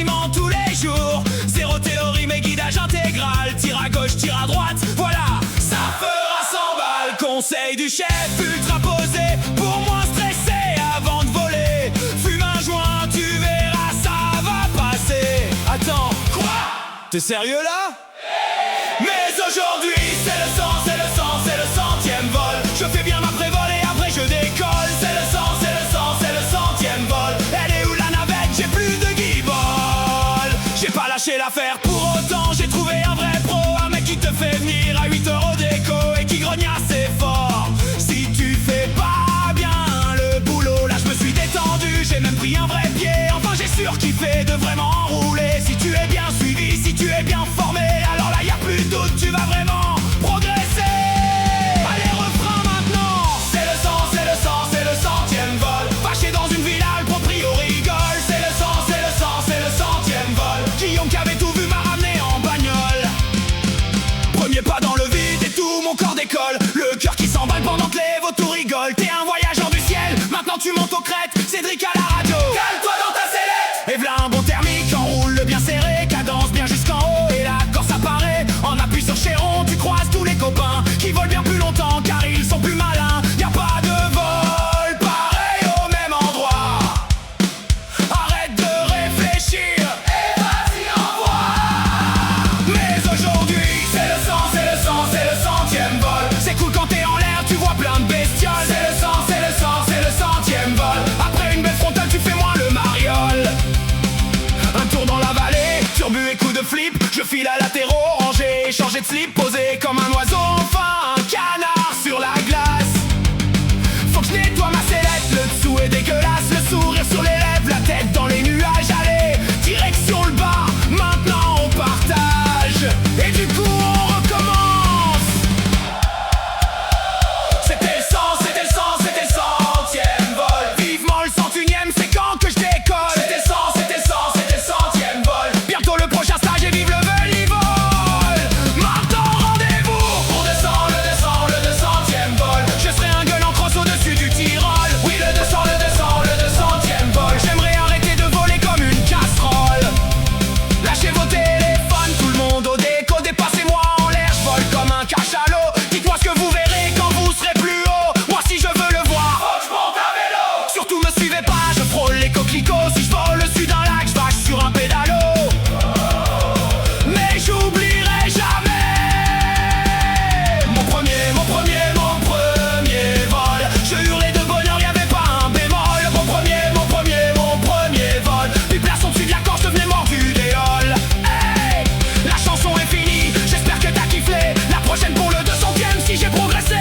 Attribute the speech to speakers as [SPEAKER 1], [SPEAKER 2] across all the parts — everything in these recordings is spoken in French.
[SPEAKER 1] quasiment tous les jours. Zéro théorie mais guidage intégral. Tire à gauche, tire à droite, voilà, ça fera 100 balles. Conseil du chef ultra posé pour moins stresser avant de voler. Fume un joint, tu verras, ça va passer. Attends, quoi? T'es sérieux là? Mais aujourd'hui c'est le sang, c'est le sang, c'est le centième vol. Je fais bien ma prévole et après je décolle. C'est le sang, c'est le sang, c'est le centième vol. Elle est où la navette? J'ai plus de guibole. J'ai pas lâché l'affaire pour autant. J'ai trouvé un vrai pro, un mec qui te fait venir à 8 € d'écho et qui grogne assez fort. Si tu fais pas bien le boulot, là je me suis détendu, j'ai même pris un vrai pied. Enfin j'ai surkiffé de vraiment enrouler. Si tu es bien suivi, si tu es bien formé, alors là y a plus de doute, tu vas vraiment progresser. Allez, refrain maintenant. C'est le sang, c'est le sang, c'est le centième vol. Fâché dans une villa, le proprio rigole. C'est le sang, c'est le sang, c'est le centième vol. Guillaume qui avait tout vu m'a ramené en bagnole. Premier pas dans le vide et tout mon corps décolle. Le cœur qui s'emballe pendant que les vautours rigolent. T'es un voyageur du ciel, maintenant tu montes aux crêtes. Cédric à la radio, cale-toi dans ta sellette. Et v'là un bon thermique, enroule le bien serré. Cadence bien jusqu'en haut et la Corse apparaît. En appui sur Chéron, tu croises tous les copains qui volent bien plus longtemps car ils sont plus malins. Y'a pas de vol pareil au même endroit. Arrête de réfléchir et vas-y envoie. Mais aujourd'hui c'est le sang, c'est le sang, c'est le centième vol. C'est cool quand t'es en l'air, tu vois plein de bestioles. C'est le sang, c'est le sang, c'est le centième vol. Après une belle frontale tu fais moins le mariole. Un tour dans la vallée, turbu et coup de flip. Je file à latéraux, rangé, changé de slip. Posé comme un oiseau, enfin un canard sur la glace. Faut que je nettoie ma sellette, le dessous est dégueulasse. Le sourire sur les lèvres, la tête dans les nuages. Allez, direction le bas, maintenant on partage. Et du coup on recommence. C'était le sang, c'était le sang, c'était le centième vol. Vivement le 101ème, c'est quand que je décolle. C'était le sang, c'était le sang, c'était le centième vol. Bientôt le prochain stage et vive le vol. Maintenant rendez-vous pour le 200e vol. Je serai un gueule en crosse au-dessus du Tyrol. Oui le 200e vol. J'aimerais arrêter de voler comme une casserole. Lâchez vos téléphones, tout le monde au déco. Dépassez-moi en l'air, je vole comme un cachalot. Dites-moi ce que vous verrez quand vous serez plus haut. Moi si je veux le voir, faut que je monte à vélo. Surtout me suivez pas, je frôle les coquelicots. Si je vole au-dessus d'un lac, je vache sur un pédalo. Mais j'oublierai jamais mon premier vol. Je hurlais de bonheur, y'avait pas un bémol. Mon premier vol. Puis place au-dessus de la Corse, je devenais mort du déol. Hey, la chanson est finie, j'espère que t'as kiffé. La prochaine pour le 200ème si j'ai progressé.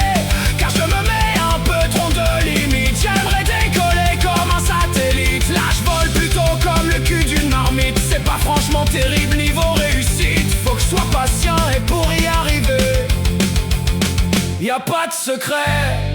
[SPEAKER 1] Car je me mets un peu trop de limites. J'aimerais décoller comme un satellite. Là je vole plutôt comme le cul d'une marmite. C'est pas franchement terrible niveau réussite. Faut que je sois patient et pour y arriver, y a pas de secret.